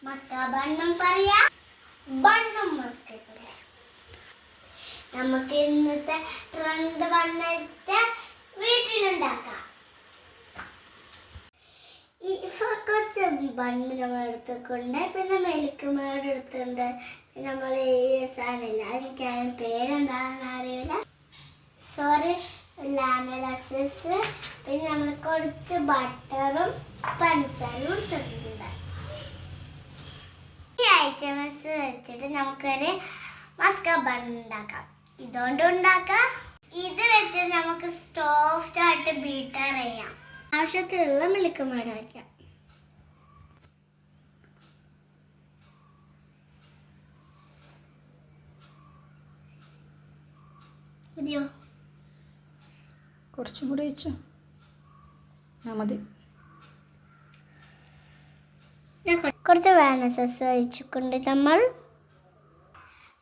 Musca ബണ്ണും പറയാ, ബണ്ണും Musca പറയാ. നമുക്ക് ഇന്നത്തെ ട്രെൻഡ് ബണ്ണിട്ട് വീട്ടിലുണ്ടാക്കാം. കുറച്ച് ബണ്ണ് നമ്മൾ എടുത്തിട്ടുണ്ട്, പിന്നെ മിൽക്ക് മേഡ് എടുത്തിട്ടുണ്ട്, പിന്നെ നമ്മൾ ഈ സാധനമില്ല എനിക്ക് അതിന് പേരെന്താണെന്ന് അറിയില്ല, സോറി, ലാനലസസ്, പിന്നെ നമ്മൾ കുറച്ച് ബട്ടറും പഞ്ചസാരയും എടുത്തിട്ടുണ്ട്. ഈ ഐറ്റംസ് വെച്ചിട്ട് നമുക്കൊരു മസ്ക ബൺ ഉണ്ടാക്കാം. ഇതുകൊണ്ട് ഉണ്ടാക്കാം. ഇത് വെച്ച് നമുക്ക് സോഫ്റ്റ് ആയിട്ട് ബീറ്റർ ചെയ്യാം. ആവശ്യത്തിലുള്ള മിൽക്ക് മേഡ് വയ്ക്കാം. മതിയോ? കുറച്ചും കൂടി വെച്ചോ. മതി. കുറച്ച് വാനസസ് ഒഴിച്ചുകൊണ്ട് നമ്മൾ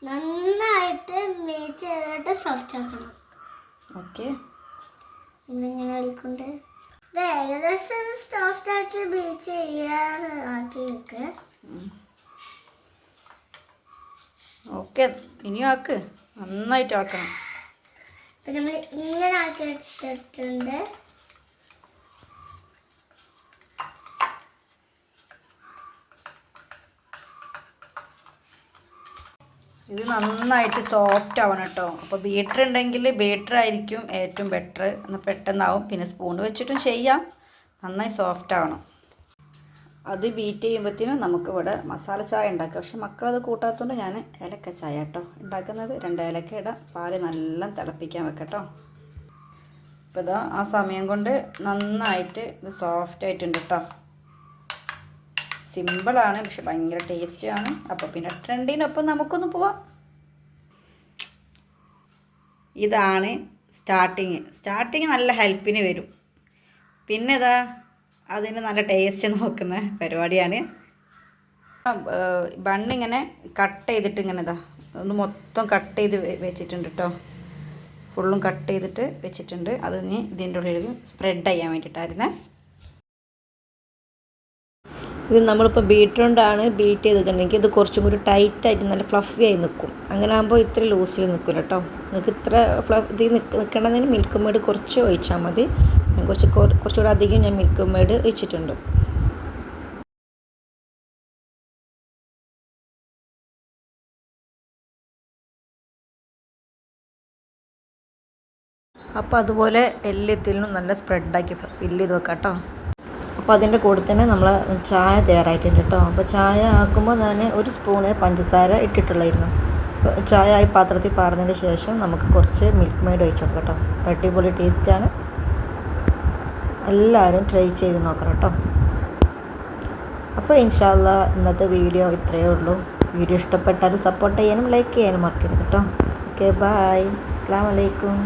നന്നായിട്ട് മിക്സ് ചെയ്തിട്ട് സോഫ്റ്റ് ആക്കണം. ഓക്കെ, ഇങ്ങനെ ആയിക്കൊണ്ട് ഇത് ഏകദേശം സോഫ്റ്റ് ആയിട്ട് ബീച്ച് ചെയ്യാൻ ആക്കിയേക്ക്. ഓക്കെ, ഇനിയും ആക്ക്, നന്നായിട്ട് ആക്കണം. അപ്പം നമ്മൾ ഇങ്ങനെ ആക്കി എടുത്തിട്ടുണ്ട്. ഇത് നന്നായിട്ട് സോഫ്റ്റ് ആവണം കേട്ടോ. അപ്പോൾ ബീറ്റർ ഉണ്ടെങ്കിൽ ബീറ്റർ ആയിരിക്കും ഏറ്റവും ബെറ്റർ, എന്നാൽ പെട്ടെന്നാവും. പിന്നെ സ്പൂൺ വെച്ചിട്ടും ചെയ്യാം. നന്നായി സോഫ്റ്റ് ആവണം. അത് ബീറ്റ് ചെയ്യുമ്പോഴത്തേനും നമുക്കിവിടെ മസാല ചായ ഉണ്ടാക്കാം. പക്ഷെ മക്കളത് കൂട്ടാത്തതുകൊണ്ട് ഞാൻ ഏലക്ക ചായ കേട്ടോ ഉണ്ടാക്കുന്നത്. 2 ഏലക്ക ഇടാം. പാല് നല്ല തിളപ്പിക്കാൻ വെക്കട്ടോ. അപ്പോൾ ഇതാ ആ സമയം കൊണ്ട് നന്നായിട്ട് ഇത് സോഫ്റ്റ് ആയിട്ടുണ്ട് കേട്ടോ. സിമ്പിളാണ്, പക്ഷെ ഭയങ്കര ടേസ്റ്റിയാണ്. അപ്പോൾ പിന്നെ ട്രെൻഡിനൊപ്പം നമുക്കൊന്ന് പോവാം. ഇതാണ് സ്റ്റാർട്ടിങ് നല്ല ഹെൽപ്പിന് വരും. പിന്നെ ഇതാ അതിന് നല്ല ടേസ്റ്റ് നോക്കുന്ന പരിപാടിയാണ്. ബണ്ണിങ്ങനെ കട്ട് ചെയ്തിട്ട് ഇങ്ങനെ ഇതാ ഒന്ന് മൊത്തം കട്ട് ചെയ്ത് വെച്ചിട്ടുണ്ട് കേട്ടോ. ഫുള്ളും കട്ട് ചെയ്തിട്ട് വെച്ചിട്ടുണ്ട്. അത് ഇനി ഇതിൻ്റെ ഉള്ളിൽ സ്പ്രെഡ് ചെയ്യാൻ വേണ്ടിയിട്ടായിരുന്നേ. ഇത് നമ്മളിപ്പോൾ ബീറ്റർ കൊണ്ടാണ് ബീറ്റ് ചെയ്തിട്ടുണ്ടെങ്കിൽ ഇത് കുറച്ചും കൂടി ടൈറ്റായിട്ട് നല്ല ഫ്ലഫി ആയി നിൽക്കും. അങ്ങനെ ആകുമ്പോൾ ഇത്ര ലൂസിൽ നിൽക്കില്ല കേട്ടോ. നിങ്ങൾക്ക് ഇത്ര ഇതിൽ നിൽക്കണമെന്നതിന് മിൽക്ക് മേഡ് കുറച്ച് ഒഴിച്ചാൽ മതി. ഞാൻ കുറച്ചുകൂടെ അധികം ഞാൻ മിൽക്ക് മേഡ് ഒഴിച്ചിട്ടുണ്ട്. അപ്പോൾ അതുപോലെ എല്ലാത്തിലും നല്ല സ്പ്രെഡാക്കി ഫില്ല് ചെയ്ത് വെക്കാം കേട്ടോ. അപ്പോൾ അതിൻ്റെ കൂടെ തന്നെ നമ്മൾ ചായ തയ്യാറായിട്ടുണ്ട് കേട്ടോ. അപ്പോൾ ചായ ആക്കുമ്പോൾ ഞാൻ 1 സ്പൂണ് പഞ്ചസാര ഇട്ടിട്ടുള്ളായിരുന്നു. അപ്പോൾ ചായ ഈ പാത്രത്തിൽ പാർന്നതിന് ശേഷം നമുക്ക് കുറച്ച് മിൽക്ക് മെയ്ഡ് ഒഴിച്ച് കൊടുക്കാം കേട്ടോ. അടിപൊളി ടേസ്റ്റാണ്. എല്ലാവരും ട്രൈ ചെയ്ത് നോക്കണം കേട്ടോ. അപ്പോൾ ഇൻഷാ അല്ലാഹ് ഇന്നത്തെ വീഡിയോ ഇത്രയേ ഉള്ളൂ. വീഡിയോ ഇഷ്ടപ്പെട്ടാൽ സപ്പോർട്ട് ചെയ്യാനും ലൈക്ക് ചെയ്യാനും മറക്കരുത് കേട്ടോ. Okay, bye. അസ്സലാമു അലൈക്കും.